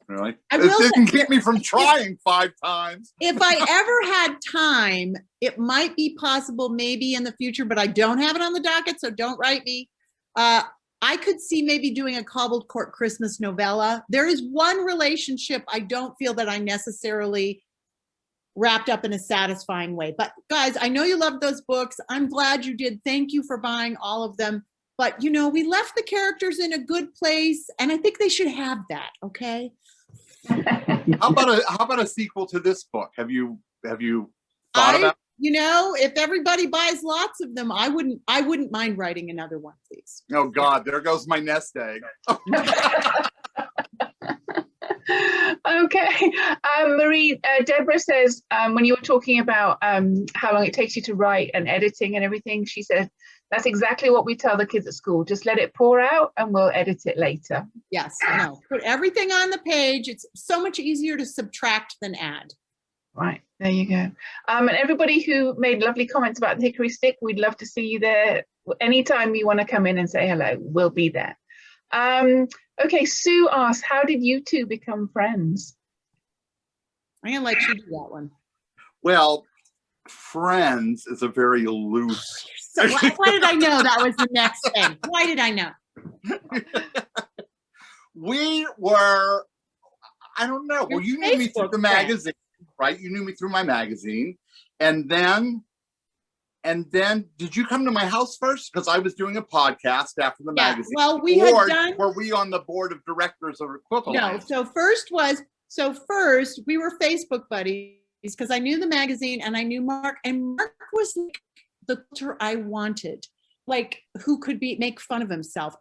Really? I This will didn't say- keep me from trying 5 times. If I ever had time, it might be possible maybe in the future, but I don't have it on the docket, so don't write me. I could see maybe doing a cobbled court Christmas novella. There is one relationship I don't feel that I necessarily wrapped up in a satisfying way. But guys, I know you love those books. I'm glad you did. Thank you for buying all of them. But we left the characters in a good place, and I think they should have that, okay? How about a sequel to this book? Have you thought about? If everybody buys lots of them, I wouldn't mind writing another one, please. Oh God, there goes my nest egg. Okay, Marie, Deborah says, when you were talking about how long it takes you to write and editing and everything, she said, that's exactly what we tell the kids at school. Just let it pour out and we'll edit it later. Yes, no, put everything on the page. It's so much easier to subtract than add. Right, there you go. And everybody who made lovely comments about the Hickory Stick, we'd love to see you there. Anytime you want to come in and say hello, we'll be there. Okay, Sue asks, how did you two become friends? I'm gonna let you do that one. Well, friends is a very loose. So why did I know that was the next thing? Why did I know? We were, I don't know. Well, you knew me through the magazine, right? You knew me through my magazine. And then did you come to my house first? Because I was doing a podcast after the magazine. Well, we had done. Were we on the board of directors of Quilt No, Alliance? so first we were Facebook buddies because I knew the magazine and I knew Mark, and Mark was like the quilter I wanted, like who could make fun of himself.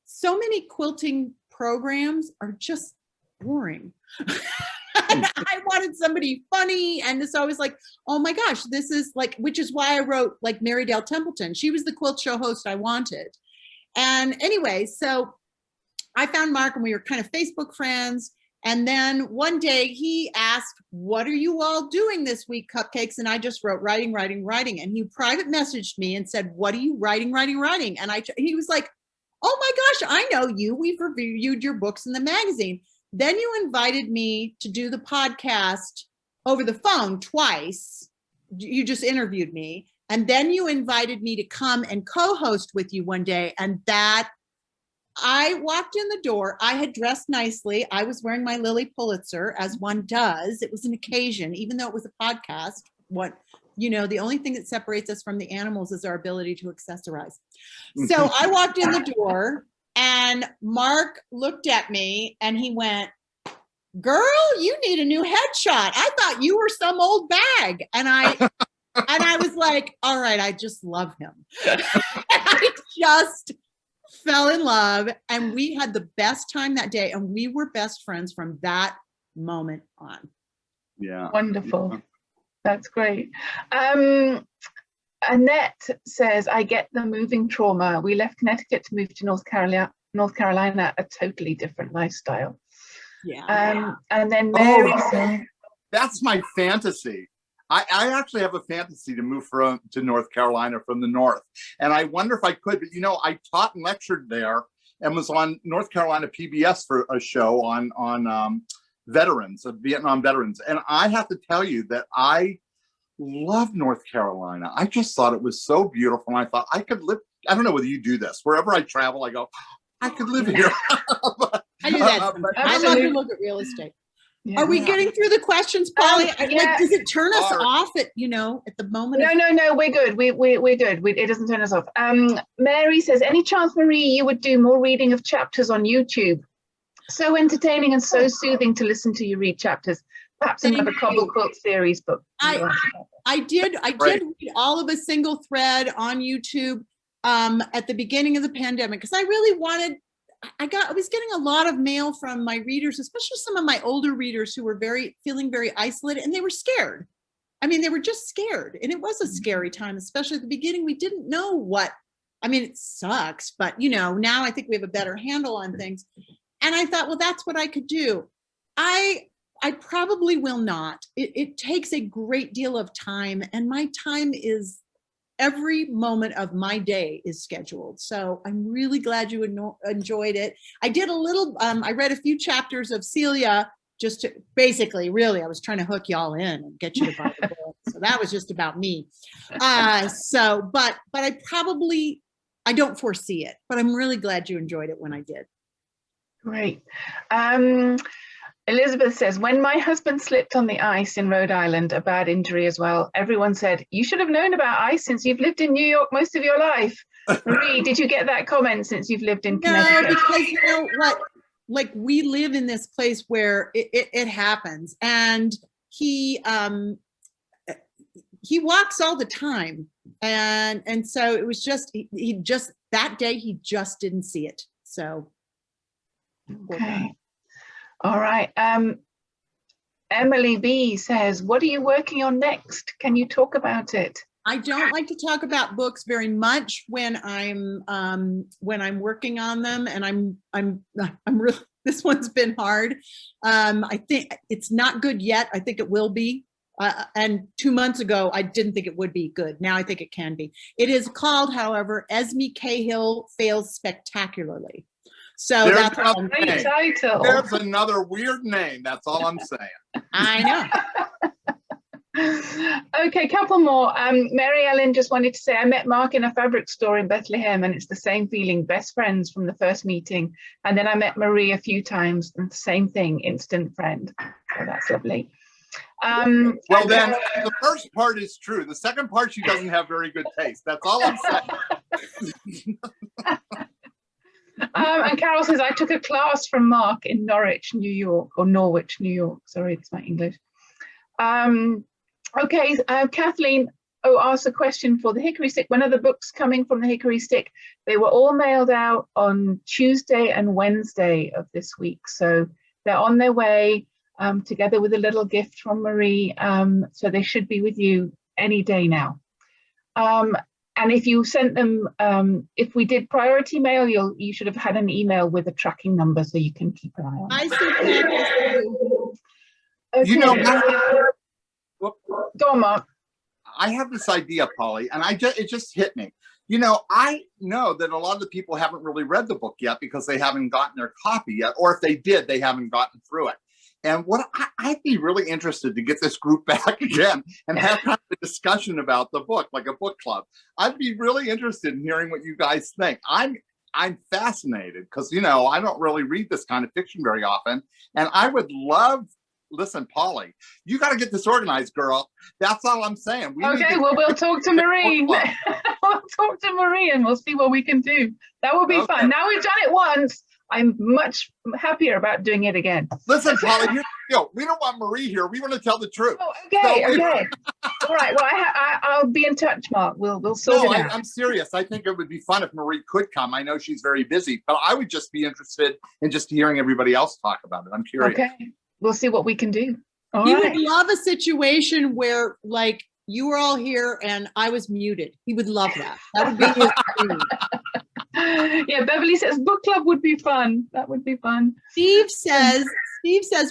So many quilting programs are just boring. And I wanted somebody funny, and so I was like, oh my gosh, this is like, which is why I wrote like Mary Dale Templeton. She was the quilt show host I wanted. And anyway, so I found Mark and we were kind of Facebook friends. And then one day he asked, what are you all doing this week, Cupcakes? And I just wrote writing. And he private messaged me and said, what are you writing? And he was like, oh my gosh, I know you. We've reviewed your books in the magazine. Then you invited me to do the podcast over the phone twice. You just interviewed me. And then you invited me to come and co-host with you one day. And that I walked in the door. I had dressed nicely. I was wearing my Lily Pulitzer, as one does. It was an occasion, even though it was a podcast. The only thing that separates us from the animals is our ability to accessorize. So I walked in the door and Mark looked at me and he went, girl, you need a new headshot. I thought you were some old bag. And I was like, all right, I just love him. I just fell in love and we had the best time that day and we were best friends from that moment on. Yeah. Wonderful. Yeah. That's great. Annette says, I get the moving trauma. We left Connecticut to move to North Carolina, a totally different lifestyle. Yeah. And then Mary said, that's my fantasy. I actually have a fantasy to move to North Carolina from the north. And I wonder if I could, but I taught and lectured there and was on North Carolina PBS for a show on veterans, of Vietnam veterans. And I have to tell you that I love North Carolina. I just thought it was so beautiful. And I thought I could live. I don't know whether you do this. Wherever I travel, I go, I could live here. I do that. I love to look at real estate. Yeah. Are we getting through the questions, Polly? Yeah. Does it turn us off at the moment? No, we're good. We're good. It doesn't turn us off. Mary says, any chance, Marie, you would do more reading of chapters on YouTube? So entertaining and so soothing to listen to you read chapters. Perhaps another Cobble Quilt series book. I did read all of A Single Thread on YouTube at the beginning of the pandemic because I really wanted. I was getting a lot of mail from my readers, especially some of my older readers who were feeling very isolated and they were scared. I mean, they were just scared. And it was a scary time, especially at the beginning. We didn't know it sucks, but now I think we have a better handle on things. And I thought, well, that's what I could do. I probably will not. It takes a great deal of time and my time is every moment of my day is scheduled. So I'm really glad you enjoyed it. I did a little, I read a few chapters of Celia just to basically, really, I was trying to hook y'all in and get you to buy the book. So that was just about me. But I don't foresee it, but I'm really glad you enjoyed it when I did. Great. Elizabeth says, when my husband slipped on the ice in Rhode Island, a bad injury as well, everyone said, you should have known about ice since you've lived in New York most of your life. Marie, did you get that comment since you've lived in Connecticut? No, because you know what? Like we live in this place where it happens. And he walks all the time. And so it was just, he just, that day, he just didn't see it. So. Okay. All right. Emily B says, what are you working on next? Can you talk about it? I don't like to talk about books very much when I'm working on them, and I'm really, this one's been hard. I think it's not good yet. I think it will be. And 2 months ago, I didn't think it would be good. Now I think it can be. It is called, however, Esme Cahill Fails Spectacularly. So there's that's a great title. There's another weird name. That's all I'm saying. I know. Okay, couple more. Mary Ellen just wanted to say, I met Mark in a fabric store in Bethlehem, and it's the same feeling, best friends from the first meeting. And then I met Marie a few times, and the same thing, instant friend. So that's lovely. Well, then the first part is true. The second part, she doesn't have very good taste. That's all I'm saying. And Carol says, I took a class from Mark in Norwich, New York. Sorry, it's my English. Okay, Kathleen asked a question for the Hickory Stick. When are the books coming from the Hickory Stick? They were all mailed out on Tuesday and Wednesday of this week. So they're on their way, together with a little gift from Marie. So they should be with you any day now. And if you sent them, if we did priority mail, you should have had an email with a tracking number so you can keep an eye on I it. see. Pam, I see you. Okay. You know, Go on, Mark. I have this idea, Polly, and it just hit me. You know, I know that a lot of the people haven't really read the book yet because they haven't gotten their copy yet, or if they did, they haven't gotten through it. And what I'd be really interested to get this group back again and have kind of a discussion about the book, like a book club. I'd be really interested in hearing what you guys think. I'm fascinated because, you know, I don't really read this kind of fiction very often, and I would love. Listen, Polly, you got to get this organized, girl. That's all I'm saying. Okay, well, we'll talk to Marie. We'll talk to Marie and we'll see what we can do. That will be fun. Now we've done it once. I'm much happier about doing it again. Listen, Polly, we don't want Marie here. We want to tell the truth. Oh, okay, okay. All right. Well, I'll be in touch, Mark. We'll sort it out. I'm serious. I think it would be fun if Marie could come. I know she's very busy, but I would just be interested in just hearing everybody else talk about it. I'm curious. Okay. We'll see what we can do. He would love a situation where, like, you were all here and I was muted. He would love that. That would be his dream. Yeah, Beverly says book club would be fun. That would be fun. Steve says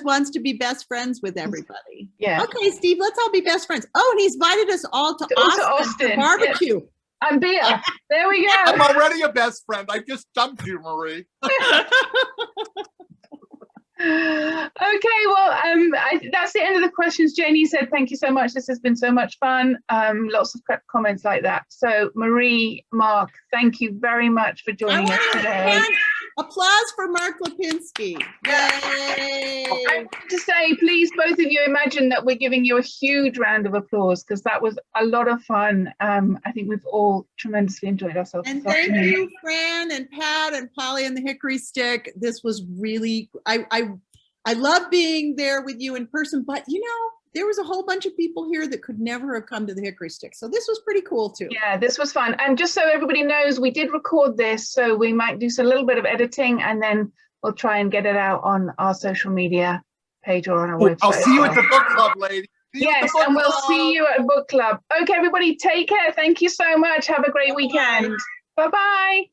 wants to be best friends with everybody. Yeah. Okay, Steve, let's all be best friends. Oh, and he's invited us all to Austin for barbecue. Yes. And beer. There we go. I'm already a best friend. I just dumped you, Marie. Okay, well, that's the end of the questions. Janie said, thank you so much. This has been so much fun. Lots of comments like that. So Marie, Mark, thank you very much for joining us today. Applause for Mark Lipinski. Yay! I want to say, please, both of you, imagine that we're giving you a huge round of applause because that was a lot of fun. I think we've all tremendously enjoyed ourselves. And thank you, Fran and Pat and Polly and the Hickory Stick. This was really, I love being there with you in person, but you know, there was a whole bunch of people here that could never have come to the Hickory Stick. So this was pretty cool too. Yeah, this was fun. And just so everybody knows, we did record this, so we might do a little bit of editing and then we'll try and get it out on our social media page or on our website. I'll see you at the book club, lady. Yes, and we'll see you at book club. Okay, everybody, take care. Thank you so much. Have a great weekend. Bye-bye.